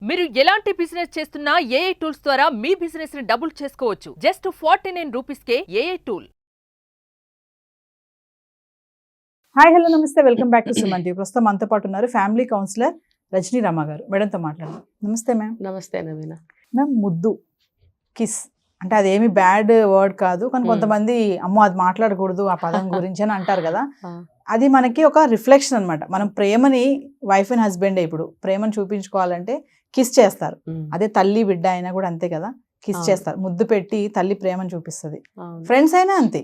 మీరు ఎలాంటి బిజినెస్ చేస్తున్నా ఏఐ టూల్స్ ద్వారా మీ బిజినెస్ ని డబుల్ చేసుకోవచ్చు. జస్ట్ 49 రూపీస్కే ఏఐ టూల్. హాయ్ హలో నమస్తే, welcome back to Suman TV. ప్రస్తుతం మనతో పాటు ఉన్నారు ఫ్యామిలీ కౌన్సిలర్ రజనీ రమ గారు. మేడంతో మాట్లాడారు. నమస్తే మ్యామ్. నమస్తే నవీన. మ్యామ్, ముద్దు, కిస్ అంటే అదేమి బ్యాడ్ వర్డ్ కాదు, కానీ కొంతమంది అమ్మో అది మాట్లాడకూడదు ఆ పదం గురించి అని అంటారు కదా. అది మనకి ఒక రిఫ్లెక్షన్ అనమాట. మనం ప్రేమని, వైఫ్ అండ్ హస్బెండ్ ఇప్పుడు ప్రేమను చూపించుకోవాలంటే కిస్ చేస్తారు. అదే తల్లి బిడ్డ అయినా కూడా అంతే కదా, కిస్ చేస్తారు. ముద్దు పెట్టి తల్లి ప్రేమను చూపిస్తుంది. ఫ్రెండ్స్ అయినా అంతే.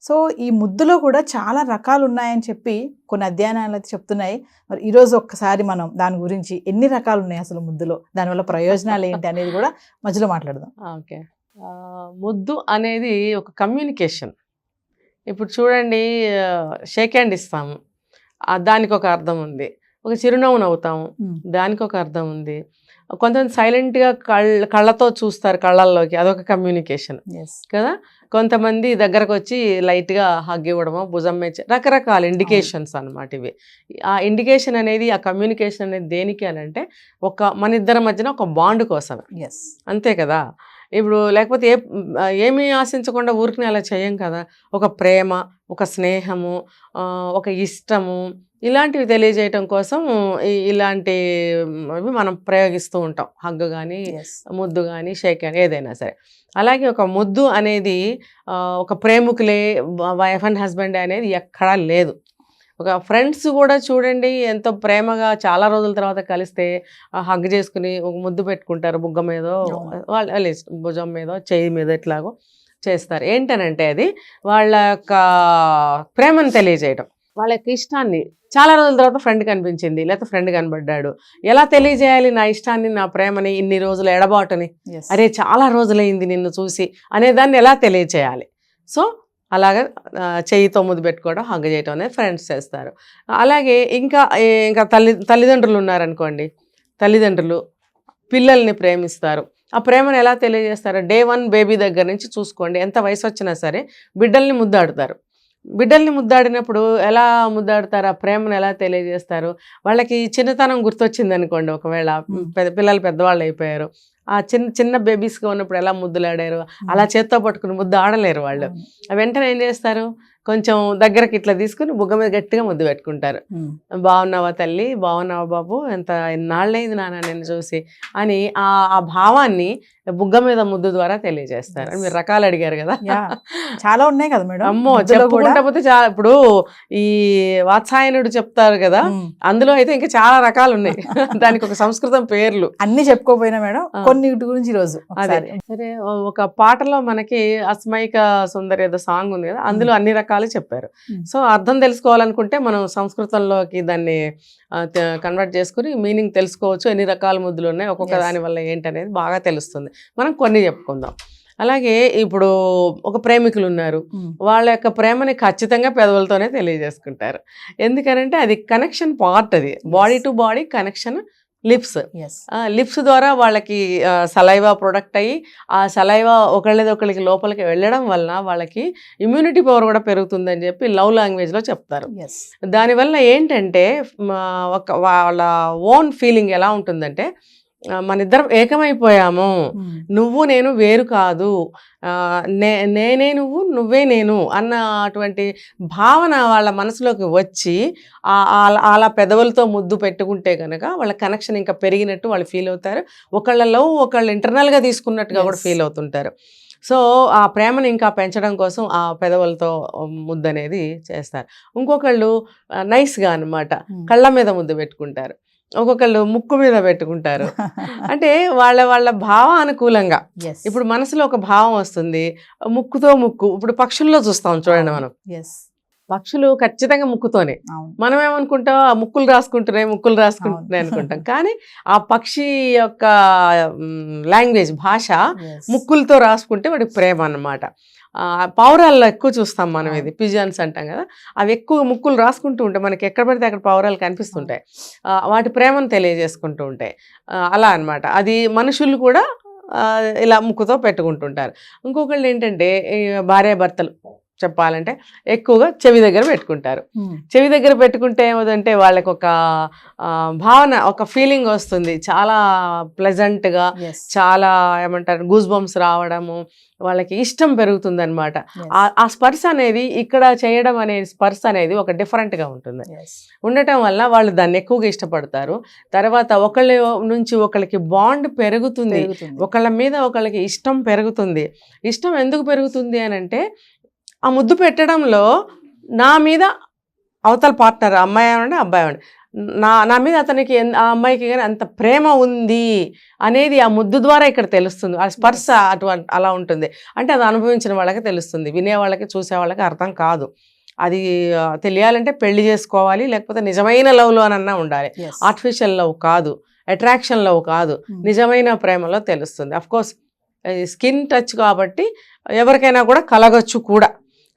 సో ఈ ముద్దులో కూడా చాలా రకాలు ఉన్నాయని చెప్పి కొన్ని అధ్యయనాలు అయితే చెప్తున్నాయి. మరి ఈరోజు ఒక్కసారి మనం దాని గురించి ఎన్ని రకాలు ఉన్నాయి అసలు ముద్దులో, దానివల్ల ప్రయోజనాలు ఏంటి అనేది కూడా మధ్యలో మాట్లాడదాం. ఓకే. ముద్దు అనేది ఒక కమ్యూనికేషన్. ఇప్పుడు చూడండి, షేక్ హ్యాండ్ ఇస్తాము, దానికి ఒక అర్థం ఉంది. ఒక చిరునవ్వు నవ్వుతాము, దానికి ఒక అర్థం ఉంది. కొంతమంది సైలెంట్గా కళ్ళతో చూస్తారు, కళ్ళల్లోకి, అదొక కమ్యూనికేషన్ కదా. కొంతమంది దగ్గరకు వచ్చి లైట్గా హగ్ ఇవ్వడమో, భుజం మీద, రకరకాల ఇండికేషన్స్ అన్నమాట ఇవి. ఆ ఇండికేషన్ అనేది, ఆ కమ్యూనికేషన్ అనేది దేనికి అని అంటే మన ఇద్దరి మధ్యన ఒక బాండ్ కోసమే, అంతే కదా. ఇప్పుడు లేకపోతే ఏమీ ఆశించకుండా ఊరికి అలా చేయం కదా. ఒక ప్రేమ, ఒక స్నేహము, ఒక ఇష్టము, ఇలాంటివి తెలియజేయటం కోసం ఇలాంటివి మనం ప్రయోగిస్తూ ఉంటాం. హగ్గు కానీ, ముద్దు కానీ, షేక్ కానీ, ఏదైనా సరే. అలాగే ఒక ముద్దు అనేది ఒక ప్రేమికులే, వైఫ్ అండ్ హస్బెండ్ అనేది ఎక్కడా లేదు. ఒక ఫ్రెండ్స్ కూడా చూడండి, ఎంతో ప్రేమగా చాలా రోజుల తర్వాత కలిస్తే హగ్ చేసుకుని ఒక ముద్దు పెట్టుకుంటారు, బుగ్గ మీదో, వాళ్ళ భుజం మీదో, చెయ్యి మీద, ఎట్లాగో చేస్తారు. ఏంటనంటే అది వాళ్ళ యొక్క ప్రేమను తెలియజేయడం, వాళ్ళ యొక్క ఇష్టాన్ని. చాలా రోజుల తర్వాత ఫ్రెండ్ కనిపించింది, లేకపోతే ఫ్రెండ్ కనబడ్డాడు, ఎలా తెలియజేయాలి నా ఇష్టాన్ని, నా ప్రేమని, ఇన్ని రోజుల ఎడబాటుని, అరే చాలా రోజులైంది నిన్ను చూసి అనేదాన్ని ఎలా తెలియజేయాలి. సో అలాగా చెయ్యితో ముద్దు పెట్టుకోవడం, హగ్ చేయటం అనేది ఫ్రెండ్స్ చేస్తారు. అలాగే ఇంకా తల్లిదండ్రులు ఉన్నారనుకోండి, తల్లిదండ్రులు పిల్లల్ని ప్రేమిస్తారు. ఆ ప్రేమను ఎలా తెలియజేస్తారు? డే 1 బేబీ దగ్గర నుంచి చూసుకోండి, ఎంత వయసు వచ్చినా సరే బిడ్డల్ని ముద్దాడుతారు. బిడ్డల్ని ముద్దాడినప్పుడు ఎలా ముద్దాడుతారు, ఆ ప్రేమను ఎలా తెలియజేస్తారు? వాళ్ళకి చిన్నతనం గుర్తొచ్చింది అనుకోండి, ఒకవేళ పిల్లలు పెద్దవాళ్ళు అయిపోయారు, ఆ చిన్న బేబీస్గా ఉన్నప్పుడు ఎలా ముద్దులాడారు, అలా చేత్తో పట్టుకుని ముద్దు ఆడలేరు వాళ్ళు. వెంటనే ఏం చేస్తారు, కొంచెం దగ్గరకి ఇట్లా తీసుకుని బుగ్గ మీద గట్టిగా ముద్దు పెట్టుకుంటారు. బాగున్నావా తల్లి, బాగున్నావా బాబు, ఎన్నాళ్ళైంది నాన్న నేను చూసి అని ఆ భావాన్ని బుగ్గ మీద ముద్దు ద్వారా తెలియజేస్తారు. మీరు రకాలు అడిగారు కదా, చాలా ఉన్నాయి కదా మేడం. అమ్మో చెప్పుకుంటే చాలా. ఇప్పుడు ఈ వాత్సాయనుడు చెప్తారు కదా, అందులో అయితే ఇంకా చాలా రకాలు ఉన్నాయి. దానికి ఒక సంస్కృతం పేర్లు అన్ని చెప్పుకోపోయినా మేడం, కొన్నిటి గురించి ఈరోజు అదే. సరే, ఒక పాటలో మనకి అస్మైక సుందరి ఏదో సాంగ్ ఉంది కదా, అందులో అన్ని రకాలు చెప్పారు. సో అర్థం తెలుసుకోవాలనుకుంటే మనం సంస్కృతంలోకి దాన్ని కన్వర్ట్ చేసుకుని మీనింగ్ తెలుసుకోవచ్చు. ఎన్ని రకాల ముద్దులు ఉన్నాయి, ఒక్కొక్క దాని వల్ల ఏంటనేది బాగా తెలుస్తుంది. మనం కొన్ని చెప్పుకుందాం. అలాగే ఇప్పుడు ఒక ప్రేమికులు ఉన్నారు, వాళ్ళ యొక్క ప్రేమని ఖచ్చితంగా పెదవులతోనే తెలియజేసుకుంటారు. ఎందుకనంటే అది కనెక్షన్ పార్ట్, అది body to body connection. Lips ద్వారా వాళ్ళకి సలైవా ప్రొడక్ట్ అయ్యి, ఆ సలైవా ఒకళ్ళకి లోపలికి వెళ్ళడం వలన వాళ్ళకి ఇమ్యూనిటీ పవర్ కూడా పెరుగుతుందని చెప్పి లవ్ లాంగ్వేజ్లో చెప్తారు. దానివల్ల ఏంటంటే వాళ్ళ ఓన్ ఫీలింగ్ ఎలా ఉంటుందంటే, మన ఇద్దరం ఏకమైపోయాము, నువ్వు నేను వేరు కాదు, నేనే నువ్వు, నువ్వే నేను అన్న అటువంటి భావన వాళ్ళ మనసులోకి వచ్చి అలా పెదవులతో ముద్దు పెట్టుకుంటే కనుక వాళ్ళ కనెక్షన్ ఇంకా పెరిగినట్టు వాళ్ళు ఫీల్ అవుతారు. ఒకళ్ళు ఇంటర్నల్గా తీసుకున్నట్టుగా కూడా ఫీల్ అవుతుంటారు. సో ఆ ప్రేమను ఇంకా పెంచడం కోసం ఆ పెదవులతో ముద్దు అనేది చేస్తారు. ఇంకొకళ్ళు నైస్గా అన్నమాట కళ్ళ మీద ముద్దు పెట్టుకుంటారు, ఒక్కొక్కళ్ళు ముక్కు మీద పెట్టుకుంటారు. అంటే వాళ్ళ భావం అనుకూలంగా. ఇప్పుడు మనసులో ఒక భావం వస్తుంది, ముక్కుతో ముక్కు. ఇప్పుడు పక్షుల్లో చూస్తాం చూడండి, మనం పక్షులు ఖచ్చితంగా ముక్కుతోనే. మనం ఏమనుకుంటాం, ఆ ముక్కులు రాసుకుంటున్నాయి అనుకుంటాం. కానీ ఆ పక్షి యొక్క లాంగ్వేజ్, భాష ముక్కులతో రాసుకుంటే వాడికి ప్రేమ అన్నమాట. పావురాల్లో ఎక్కువ చూస్తాం మనం, ఇది పిజన్స్ అంటాం కదా, అవి ఎక్కువ ముక్కులు రాసుకుంటూ ఉంటాయి. మనకి ఎక్కడ పడితే అక్కడ పావురాలు కనిపిస్తుంటాయి, వాటి ప్రేమను తెలియజేసుకుంటూ ఉంటాయి. అలా అన్నమాట. అది మనుషులు కూడా ఇలా ముక్కుతో పెట్టుకుంటుంటారు. ఇంకొకళ్ళు ఏంటంటే భార్యాభర్తలు చెప్పాలంటే ఎక్కువగా చెవి దగ్గర పెట్టుకుంటారు. చెవి దగ్గర పెట్టుకుంటే ఏమవుతుందంటే వాళ్ళకి ఒక భావన, ఒక ఫీలింగ్ వస్తుంది, చాలా ప్లెజెంట్గా, చాలా ఏమంటారు గూస్ బంప్స్ రావడము, వాళ్ళకి ఇష్టం పెరుగుతుంది అనమాట. ఆ స్పర్శ అనేది ఇక్కడ చేయడం అనే స్పర్శ అనేది ఒక డిఫరెంట్గా ఉంటుంది. ఉండటం వల్ల వాళ్ళు దాన్ని ఎక్కువగా ఇష్టపడతారు. తర్వాత ఒకళ్ళ నుంచి ఒకళ్ళకి బాండ్ పెరుగుతుంది, ఒకళ్ళ మీద ఒకళ్ళకి ఇష్టం పెరుగుతుంది. ఇష్టం ఎందుకు పెరుగుతుంది అని అంటే ఆ ముద్దు పెట్టడంలో నా మీద అవతల పార్ట్నర్, అమ్మాయి అవ్వండి అబ్బాయి అవ్వండి, నా మీద అతనికి ఆ అమ్మాయికి కానీ అంత ప్రేమ ఉంది అనేది ఆ ముద్దు ద్వారా ఇక్కడ తెలుస్తుంది. ఆ స్పర్శ అలా ఉంటుంది. అంటే అది అనుభవించిన వాళ్ళకి తెలుస్తుంది, వినేవాళ్ళకి చూసే వాళ్ళకి అర్థం కాదు. అది తెలియాలంటే పెళ్లి చేసుకోవాలి, లేకపోతే నిజమైన లవ్లో అనన్నా ఉండాలి. ఆర్టిఫిషియల్ లవ్ కాదు, అట్రాక్షన్ లవ్ కాదు, నిజమైన ప్రేమలో తెలుస్తుంది. అఫ్కోర్స్ స్కిన్ టచ్ కాబట్టి ఎవరికైనా కూడా కలగచ్చు కూడా.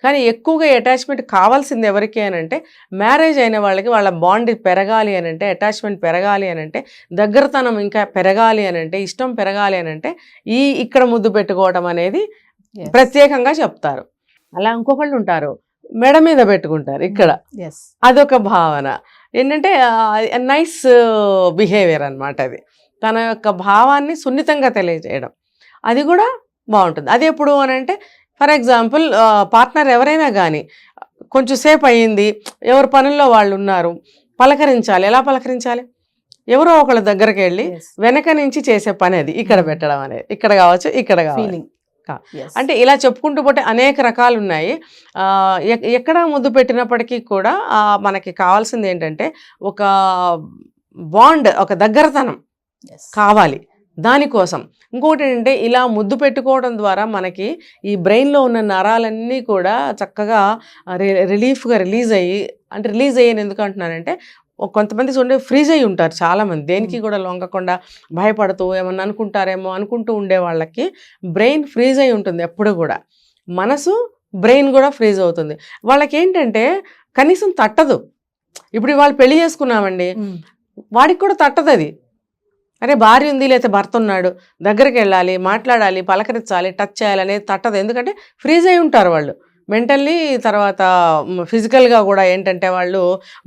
కానీ ఎక్కువగా అటాచ్మెంట్ కావాల్సింది ఎవరికి అని అంటే మ్యారేజ్ అయిన వాళ్ళకి, వాళ్ళ బాండ్ పెరగాలి అని అంటే, అటాచ్మెంట్ పెరగాలి అని అంటే, దగ్గరతనం ఇంకా పెరగాలి అని అంటే, ఇష్టం పెరగాలి అని అంటే ఇక్కడ ముద్దు పెట్టుకోవడం అనేది ప్రత్యేకంగా చెప్తారు. అలా ఇంకొకళ్ళు ఉంటారు మెడ మీద పెట్టుకుంటారు ఇక్కడ, అదొక భావన ఏంటంటే నైస్ బిహేవియర్ అనమాట. అది తన యొక్క భావాన్ని సున్నితంగా తెలియజేయడం, అది కూడా బాగుంటుంది. అది ఎప్పుడు అని అంటే ఫర్ ఎగ్జాంపుల్ పార్ట్నర్ ఎవరైనా కానీ కొంచెం సేపు అయ్యింది, ఎవరి పనుల్లో వాళ్ళు ఉన్నారు, పలకరించాలి. ఎలా పలకరించాలి? ఎవరో ఒకళ్ళ దగ్గరికి వెళ్ళి వెనక నుంచి చేసే పని అది ఇక్కడ పెట్టడం అనేది. ఇక్కడ కావచ్చు, ఇక్కడ కావాలి. అంటే ఇలా చెప్పుకుంటూ పోతే అనేక రకాలు ఉన్నాయి. ఎక్కడ ముద్దు పెట్టినప్పటికీ కూడా మనకి కావాల్సింది ఏంటంటే ఒక బాండ్, ఒక దగ్గరతనం కావాలి. దానికోసం ఇంకోటి ఏంటంటే ఇలా ముద్దు పెట్టుకోవడం ద్వారా మనకి ఈ బ్రెయిన్లో ఉన్న నరాలన్నీ కూడా చక్కగా రిలీఫ్గా రిలీజ్ అయ్యి ఎందుకు అంటున్నానంటే కొంతమంది చూడండి ఫ్రీజ్ అయ్యి ఉంటారు చాలామంది, దేనికి కూడా లొంగకుండా భయపడుతూ ఏమన్నా అనుకుంటారేమో అనుకుంటూ ఉండే వాళ్ళకి బ్రెయిన్ ఫ్రీజ్ అయి ఉంటుంది ఎప్పుడు కూడా. మనసు బ్రెయిన్ కూడా ఫ్రీజ్ అవుతుంది. వాళ్ళకి ఏంటంటే కనీసం తట్టదు. ఇప్పుడు వాళ్ళు పెళ్లి చేసుకున్నామండి, వాడికి కూడా తట్టదు అది. అరే భార్య ఉంది లేకపోతే భర్త ఉన్నాడు, దగ్గరికి వెళ్ళాలి, మాట్లాడాలి, పలకరించాలి, టచ్ చేయాలి అనేది తట్టదు. ఎందుకంటే ఫ్రీజ్ అయి ఉంటారు వాళ్ళు మెంటల్లీ, తర్వాత ఫిజికల్గా కూడా ఏంటంటే వాళ్ళు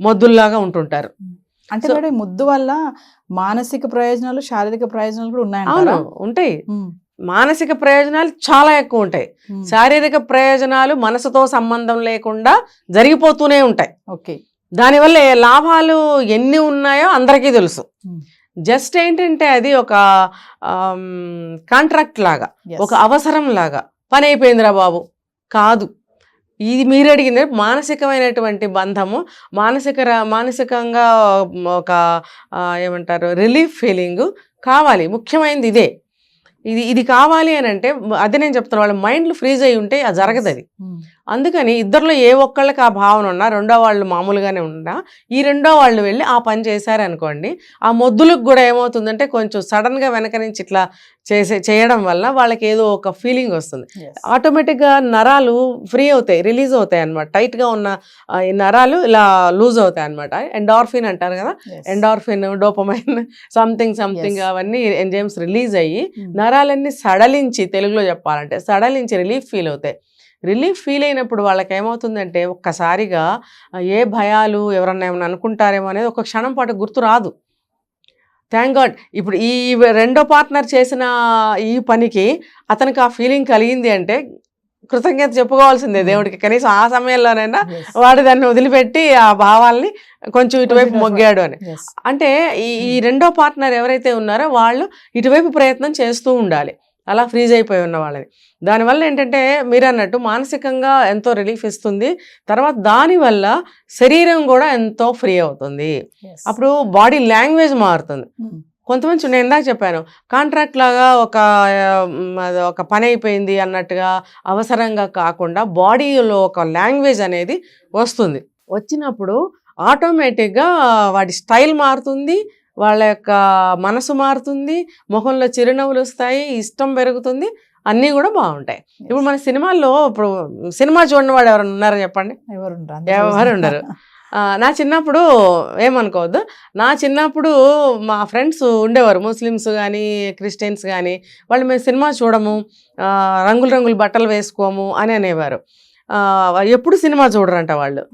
మొద్దుల్లాగా ఉంటుంటారు. అంటే మేడం ముద్దు వల్ల మానసిక ప్రయోజనాలు, శారీరక ప్రయోజనాలు కూడా ఉన్నాయి. అవును, ఉంటాయి. మానసిక ప్రయోజనాలు చాలా ఎక్కువ ఉంటాయి. శారీరక ప్రయోజనాలు మనసుతో సంబంధం లేకుండా జరిగిపోతూనే ఉంటాయి. ఓకే, దానివల్ల లాభాలు ఎన్ని ఉన్నాయో అందరికీ తెలుసు. జస్ట్ ఏంటంటే అది ఒక కాంట్రాక్ట్ లాగా, ఒక అవసరం లాగా, పని అయిపోయిందిరా బాబు కాదు. ఇది మీరు అడిగింది మానసికమైనటువంటి బంధము, మానసికంగా ఒక ఏమంటారు రిలీఫ్ ఫీలింగ్ కావాలి. ముఖ్యమైనది ఇదే. ఇది కావాలి అని అంటే అదే నేను చెప్తాను, వాళ్ళ మైండ్లు ఫ్రీజ్ అయి ఉంటే అది జరగదు. అది అందుకని ఇద్దరిలో ఏ ఒక్కళ్ళకి ఆ భావన ఉన్నా, రెండో వాళ్ళు మామూలుగానే ఉన్నా, ఈ రెండో వాళ్ళు వెళ్ళి ఆ పని చేశారనుకోండి, ఆ మొద్దులకు కూడా ఏమవుతుందంటే కొంచెం సడన్గా వెనక నుంచి ఇట్లా చేయడం వల్ల వాళ్ళకి ఏదో ఒక ఫీలింగ్ వస్తుంది. ఆటోమేటిక్గా నరాలు ఫ్రీ అవుతాయి, రిలీజ్ అవుతాయి అనమాట. టైట్గా ఉన్న ఈ నరాలు ఇలా లూజ్ అవుతాయి అనమాట. ఎండార్ఫిన్ అంటారు కదా, ఎండార్ఫిన్, డోపమైన్, సంథింగ్ అవన్నీ ఎంజైమ్స్ రిలీజ్ అయ్యి నరాలన్నీ సడలించి, తెలుగులో చెప్పాలంటే సడలించి రిలీఫ్ ఫీల్ అవుతాయి. రిలీఫ్ ఫీల్ అయినప్పుడు వాళ్ళకి ఏమవుతుందంటే ఒక్కసారిగా ఏ భయాలు, ఎవరన్నా ఏమన్నా అనుకుంటారేమో అనేది ఒక క్షణం పాటు గుర్తు రాదు. Thank God. ఇప్పుడు ఈ రెండో పార్ట్నర్ చేసిన ఈ పనికి అతనికి ఆ ఫీలింగ్ కలిగింది అంటే కృతజ్ఞత చెప్పుకోవాల్సిందే దేవుడికి. కనీసం ఆ సమయంలోనైనా వాడు దాన్ని వదిలిపెట్టి ఆ భావాల్ని కొంచెం ఇటువైపు మొగ్గాడు అని. అంటే ఈ రెండో పార్ట్నర్ ఎవరైతే ఉన్నారో వాళ్ళు ఇటువైపు ప్రయత్నం చేస్తూ ఉండాలి, అలా ఫ్రీజ్ అయిపోయి ఉన్న వాళ్ళని. దానివల్ల ఏంటంటే మీరు అన్నట్టు మానసికంగా ఎంతో రిలీఫ్ ఇస్తుంది. తర్వాత దానివల్ల శరీరం కూడా ఎంతో ఫ్రీ అవుతుంది. అప్పుడు బాడీ లాంగ్వేజ్ మారుతుంది. కొంతమంది నేను ఇందాక చెప్పాను, కాంట్రాక్ట్ లాగా ఒక పని అయిపోయింది అన్నట్టుగా అవసరంగా కాకుండా బాడీలో ఒక లాంగ్వేజ్ అనేది వస్తుంది. వచ్చినప్పుడు ఆటోమేటిక్గా వాడి స్టైల్ మారుతుంది, వాళ్ళ యొక్క మనసు మారుతుంది, ముఖంలో చిరునవ్వులు వస్తాయి, ఇష్టం పెరుగుతుంది, అన్నీ కూడా బాగుంటాయి. ఇప్పుడు మన సినిమాల్లో ఇప్పుడు సినిమా చూడని వాడు ఎవరైనా ఉన్నారో చెప్పండి? ఎవరు ఉండరు. నా చిన్నప్పుడు ఏమనుకోవద్దు, నా చిన్నప్పుడు మా ఫ్రెండ్స్ ఉండేవారు, ముస్లిమ్స్ కానీ క్రిస్టియన్స్ కానీ. వాళ్ళు మేము సినిమా చూడము, రంగులు బట్టలు వేసుకోము అని అనేవారు. ఎప్పుడు సినిమా చూడరంట వాళ్ళు.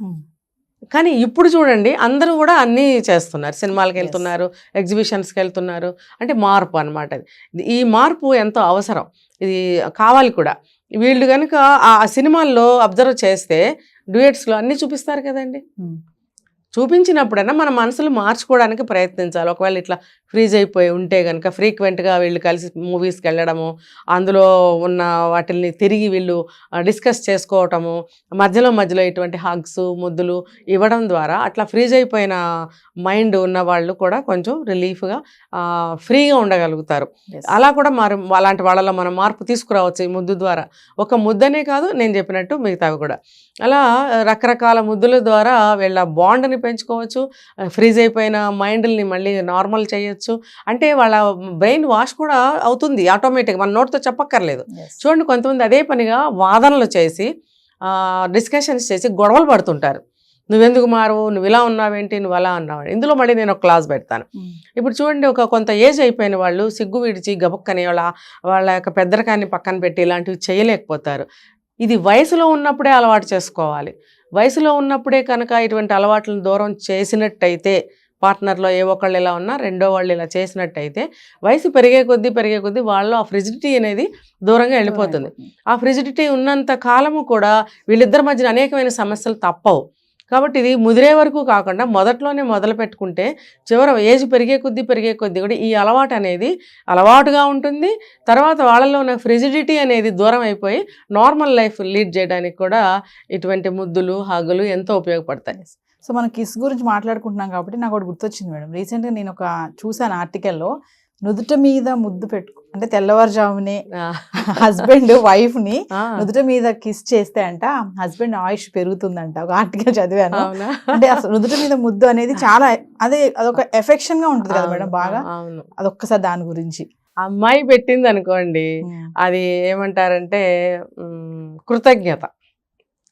కానీ ఇప్పుడు చూడండి అందరూ కూడా అన్నీ చేస్తున్నారు, సినిమాలకు వెళ్తున్నారు, ఎగ్జిబిషన్స్కి వెళ్తున్నారు. అంటే మార్పు అనమాట. ఈ మార్పు ఎంతో అవసరం, ఇది కావాలి కూడా. వీళ్ళు కనుక ఆ సినిమాల్లో అబ్జర్వ్ చేస్తే డ్యూయట్స్లో అన్నీ చూపిస్తారు కదండి. చూపించినప్పుడైనా మన మనసులు మార్చుకోవడానికి ప్రయత్నించాలి. ఒకవేళ ఇట్లా ఫ్రీజ్ అయిపోయి ఉంటే కనుక ఫ్రీక్వెంట్గా వీళ్ళు కలిసి మూవీస్కి వెళ్ళడము, అందులో ఉన్న వాటిని తిరిగి వీళ్ళు డిస్కస్ చేసుకోవటము, మధ్యలో ఇటువంటి హగ్స్ ముద్దులు ఇవ్వడం ద్వారా అట్లా ఫ్రీజ్ అయిపోయిన మైండ్ ఉన్న వాళ్ళు కూడా కొంచెం రిలీఫ్గా ఫ్రీగా ఉండగలుగుతారు. అలా కూడా అలాంటి వాళ్ళలో మనం మార్పు తీసుకురావచ్చు ఈ ముద్దు ద్వారా. ఒక ముద్దనే కాదు, నేను చెప్పినట్టు మిగతావి కూడా. అలా రకరకాల ముద్దుల ద్వారా వీళ్ళ బాండ్ని పెంచుకోవచ్చు, ఫ్రీజ్ అయిపోయిన మైండ్ని మళ్ళీ నార్మల్ చేయొచ్చు. అంటే వాళ్ళ బ్రెయిన్ వాష్ కూడా అవుతుంది ఆటోమేటిక్గా, మన నోటితో చెప్పక్కర్లేదు. చూడండి, కొంతమంది అదే పనిగా వాదనలు చేసి డిస్కషన్స్ చేసి గొడవలు పడుతుంటారు. నువ్వెందుకు మారు, నువ్వు ఇలా ఉన్నావేంటి, నువ్వు అలా ఉన్నావు. ఇందులో మళ్ళీ నేను ఒక క్లాస్ పెడతాను. ఇప్పుడు చూడండి, కొంత ఏజ్ అయిపోయిన వాళ్ళు సిగ్గు విడిచి గబుక్కని వాళ్ళ యొక్క పెద్దరికాన్ని పక్కన పెట్టి ఇలాంటివి చేయలేకపోతారు. ఇది వయసులో ఉన్నప్పుడే అలవాటు చేసుకోవాలి. వయసులో ఉన్నప్పుడే కనుక ఇటువంటి అలవాట్లను దూరం చేసినట్టయితే, పార్ట్నర్లో ఏ ఒక్కళ్ళు ఇలా ఉన్నా రెండో వాళ్ళు ఇలా చేసినట్టయితే, వయసు పెరిగే కొద్దీ వాళ్ళు ఆ ఫ్రిజిడిటీ అనేది దూరంగా వెళ్ళిపోతుంది. ఆ ఫ్రిజిడిటీ ఉన్నంత కాలము కూడా వీళ్ళిద్దరి మధ్యన అనేకమైన సమస్యలు తప్పవు. కాబట్టి ఇది ముదిరే వరకు కాకుండా మొదట్లోనే మొదలు పెట్టుకుంటే చివరి ఏజ్ పెరిగే కొద్దీ కూడా ఈ అలవాటు అనేది అలవాటుగా ఉంటుంది. తర్వాత వాళ్ళలో ఉన్న ఫ్రిజిడిటీ అనేది దూరం అయిపోయి నార్మల్ లైఫ్ లీడ్ చేయడానికి కూడా ఇటువంటి ముద్దులు హగ్గులు ఎంతో ఉపయోగపడతాయి. సో మనం కిస్ గురించి మాట్లాడుకుంటున్నాం కాబట్టి నాకు ఒకటి గుర్తొచ్చింది మేడం. రీసెంట్గా నేను చూసాను ఆర్టికల్లో, నుదుట మీద ముద్దు అంటే తెల్లవారుజామునే హస్బెండ్ వైఫ్ ని నుదుట మీద కిస్ చేస్తే అంట హస్బెండ్ ఆయుష్ పెరుగుతుందంట. ఒక ఆర్టికల్ చదివాను. అంటే అసలు నుదుట మీద ముద్దు అనేది చాలా అదొక ఎఫెక్షన్ గా ఉంటుంది కదా మేడం బాగా. అదొక్కసారి దాని గురించి. అమ్మాయి పెట్టింది అనుకోండి, అది ఏమంటారంటే కృతజ్ఞత.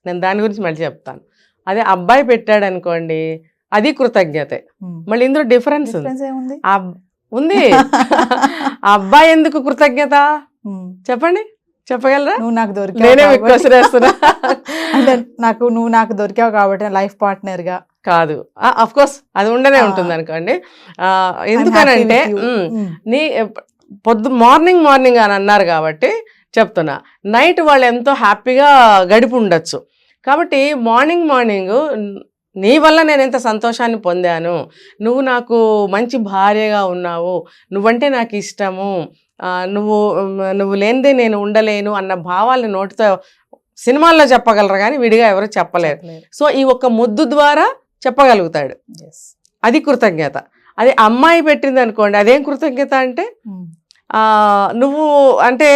నేను దాని గురించి మళ్ళీ చెప్తాను. అదే అబ్బాయి పెట్టాడు అనుకోండి, అది కృతజ్ఞతే. మళ్ళీ ఇందులో డిఫరెన్స్ ఉంది. ఆ అబ్బాయి ఎందుకు కృతజ్ఞత చెప్పండి, చెప్పగలరా? నువ్వు నాకు దొరికావు, నేనే క్వశ్చన్ వేస్తున్నా. అంటే నువ్వు నాకు దొరికావు కాబట్టి లైఫ్ పార్ట్నర్ గా కాదు, అఫ్ కోర్స్ అది ఉండనే ఉంటుంది అనుకోండి. ఎందుకనంటే నీ మార్నింగ్ అని అన్నారు కాబట్టి చెప్తున్నా, నైట్ వాళ్ళు ఎంతో హ్యాపీగా గడిపి ఉండొచ్చు. కాబట్టి మార్నింగ్ నీ వల్ల నేను ఎంత సంతోషాన్ని పొందాను, నువ్వు నాకు మంచి భార్యగా ఉన్నావు, నువ్వంటే నాకు ఇష్టము, నువ్వు లేనిదే నేను ఉండలేను అన్న భావాల్ని నోటితో సినిమాల్లో చెప్పగలరు కానీ విడిగా ఎవరు చెప్పలేరు. సో ఈ ఒక్క ముద్దు ద్వారా చెప్పగలుగుతాడు, అది కృతజ్ఞత. అది అమ్మాయి పెట్టింది అనుకోండి, అదేం కృతజ్ఞత అంటే నువ్వు అంటే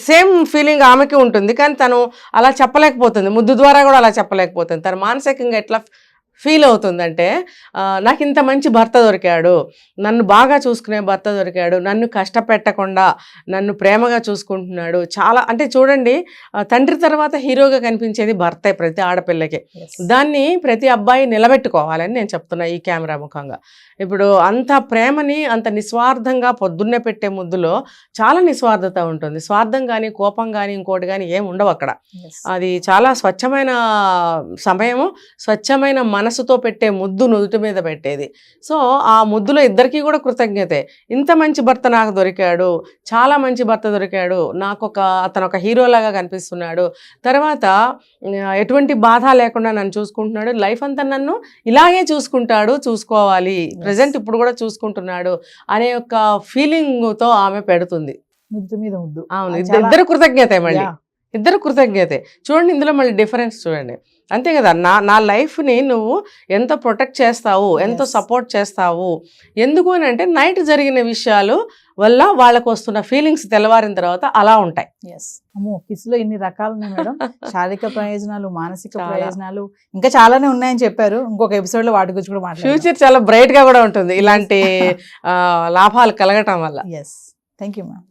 సేమ్ ఫీలింగ్ ఆమెకి ఉంటుంది కానీ తను అలా చెప్పలేకపోతుంది, ముద్దు ద్వారా కూడా అలా చెప్పలేకపోతుంది. తను మానసికంగా ఎట్లా ఫీల్ అవుతుందంటే, నాకు ఇంత మంచి భర్త దొరికాడు, నన్ను బాగా చూసుకునే భర్త దొరికాడు, నన్ను కష్టపెట్టకుండా నన్ను ప్రేమగా చూసుకుంటున్నాడు. చాలా అంటే చూడండి, తండ్రి తర్వాత హీరోగా కనిపించేది భర్తే ప్రతి ఆడపిల్లకి. దాన్ని ప్రతి అబ్బాయి నిలబెట్టుకోవాలని నేను చెప్తున్నా ఈ కెమెరా ముఖంగా. ఇప్పుడు అంత ప్రేమని అంత నిస్వార్థంగా పొద్దున్నే పెట్టే ముద్దులో చాలా నిస్వార్థత ఉంటుంది. స్వార్థం కానీ కోపం కానీ ఇంకోటి కానీ ఏమి ఉండవు అక్కడ. అది చాలా స్వచ్ఛమైన సమయము, స్వచ్ఛమైన మనసుతో పెట్టే ముద్దు నుదుటి మీద పెట్టేది. సో ఆ ముద్దులో ఇద్దరికీ కూడా కృతజ్ఞతే. ఇంత మంచి భర్త నాకు దొరికాడు, చాలా మంచి భర్త దొరికాడు, అతను ఒక హీరోలాగా కనిపిస్తున్నాడు, తర్వాత ఎటువంటి బాధ లేకుండా నన్ను చూసుకుంటున్నాడు, లైఫ్ అంతా నన్ను ఇలాగే చూసుకోవాలి, ప్రజెంట్ ఇప్పుడు కూడా చూసుకుంటున్నాడు అనే ఒక ఫీలింగ్తో ఆమె పెడుతుంది ముద్దు మీద ముద్దు. అవును, ఇద్దరు కృతజ్ఞతే. మళ్ళీ ఇద్దరు కృతజ్ఞతే. చూడండి ఇందులో మళ్ళీ డిఫరెన్స్ చూడండి. అంతే కదా, నా లైఫ్ని నువ్వు ఎంత ప్రొటెక్ట్ చేస్తావు, ఎంతో సపోర్ట్ చేస్తావు. ఎందుకు అని అంటే నైట్ జరిగిన విషయాలు వల్ల వాళ్ళకు వస్తున్న ఫీలింగ్స్ తెల్లవారిన తర్వాత అలా ఉంటాయి. అమ్మో, కిస్లో ఇన్ని రకాలు ఉన్నాయి మేడం. శారీరక ప్రయోజనాలు, మానసిక ప్రయోజనాలు ఇంకా చాలానే ఉన్నాయని చెప్పారు. ఇంకొక ఎపిసోడ్ లో వాటి గురించి కూడా మాట్లాడారు. ఫ్యూచర్ చాలా బ్రైట్ గా కూడా ఉంటుంది ఇలాంటి లాభాలు కలగటం వల్ల. Thank you ma'am.